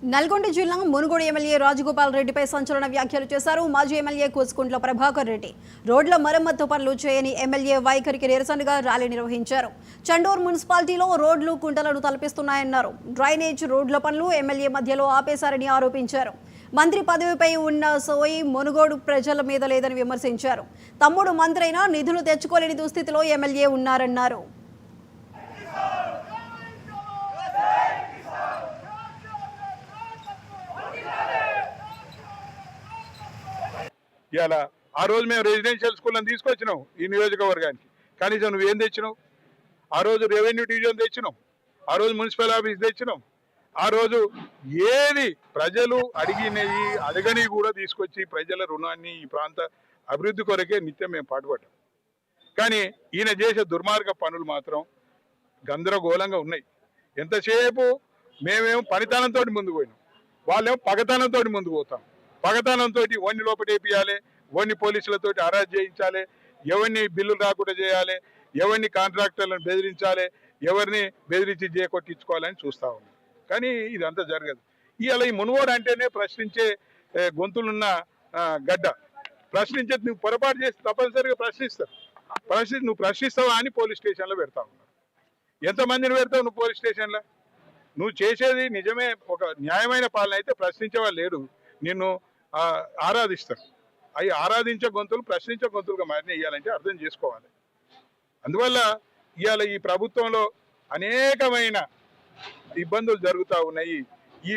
నల్గొండ జిల్లా మునుగోడు ఎమ్మెల్యే రాజగోపాల్ రెడ్డిపై సంచలన వ్యాఖ్యలు చేశారు మాజీ ఎమ్మెల్యే కూసుకుంట్ల ప్రభాకర్ రెడ్డి. రోడ్ల మరమ్మతు పనులు చేయని ఎమ్మెల్యే వైఖరికి నిరసనగా ర్యాలీ నిర్వహించారు. చండూరు మున్సిపాలిటీలో రోడ్లు కుంటలను తలపిస్తున్నాయన్నారు. డ్రైనేజ్ రోడ్ల పనులు ఎమ్మెల్యే మధ్యలో ఆపేశారని ఆరోపించారు. మంత్రి పదవిపై ఉన్న సోయి మునుగోడు ప్రజల మీద లేదని విమర్శించారు. తమ్ముడు మంత్రైనా నిధులు తెచ్చుకోలేని దుస్థితిలో ఎమ్మెల్యే ఉన్నారన్నారు. ఇలా ఆ రోజు మేము రెసిడెన్షియల్ స్కూళ్ళని తీసుకొచ్చినాం ఈ నియోజకవర్గానికి. కనీసం నువ్వేం తెచ్చినావు? ఆ రోజు రెవెన్యూ డివిజన్ తెచ్చినాం, ఆ రోజు మున్సిపల్ ఆఫీస్ తెచ్చినాం, ఆ రోజు ఏది ప్రజలు అడిగినవి అడగని కూడా తీసుకొచ్చి ప్రజల రుణాన్ని ఈ ప్రాంత అభివృద్ధి కొరకే నిత్యం మేము పాటుపడ్డాం. కానీ ఈయన చేసే దుర్మార్గ పనులు మాత్రం గందరగోళంగా ఉన్నాయి. ఎంతసేపు మేమేమో పనితనంతో ముందుకు పోయినాం, వాళ్ళేమో పగతనంతో ముందుకు పోతాం. పగతనంతో ఓన్ని లోపటేపియాలి, ఓన్ని పోలీసులతో అరెస్ట్ చేయించాలి, ఎవరిని బిల్లులు రాకుండా చేయాలి, ఎవరిని కాంట్రాక్టర్లను బెదిరించాలి, ఎవరిని బెదిరించి కొట్టించుకోవాలని చూస్తూ ఉన్నాం. కానీ ఇదంతా జరగదు. ఇవాళ ఈ మునుగోడు అంటేనే ప్రశ్నించే గొంతులున్న గడ్డ. ప్రశ్నించే నువ్వు పొరపాటు చేసి తప్పనిసరిగా ప్రశ్నిస్తారు. నువ్వు ప్రశ్నిస్తావా అని పోలీస్ స్టేషన్లో పెడతా ఉన్నావు. ఎంతమందిని పెడతావు నువ్వు పోలీస్ స్టేషన్లో? నువ్వు చేసేది నిజమే ఒక న్యాయమైన పాలన అయితే ప్రశ్నించే వాళ్ళు లేరు, నిన్ను ఆరాధిస్తారు. అవి ఆరాధించే గొంతులు ప్రశ్నించే గొంతులుగా మారిన ఇవ్వాలంటే అర్థం చేసుకోవాలి. అందువల్ల ఇవాళ ఈ ప్రభుత్వంలో అనేకమైన ఇబ్బందులు జరుగుతూ ఉన్నాయి. ఈ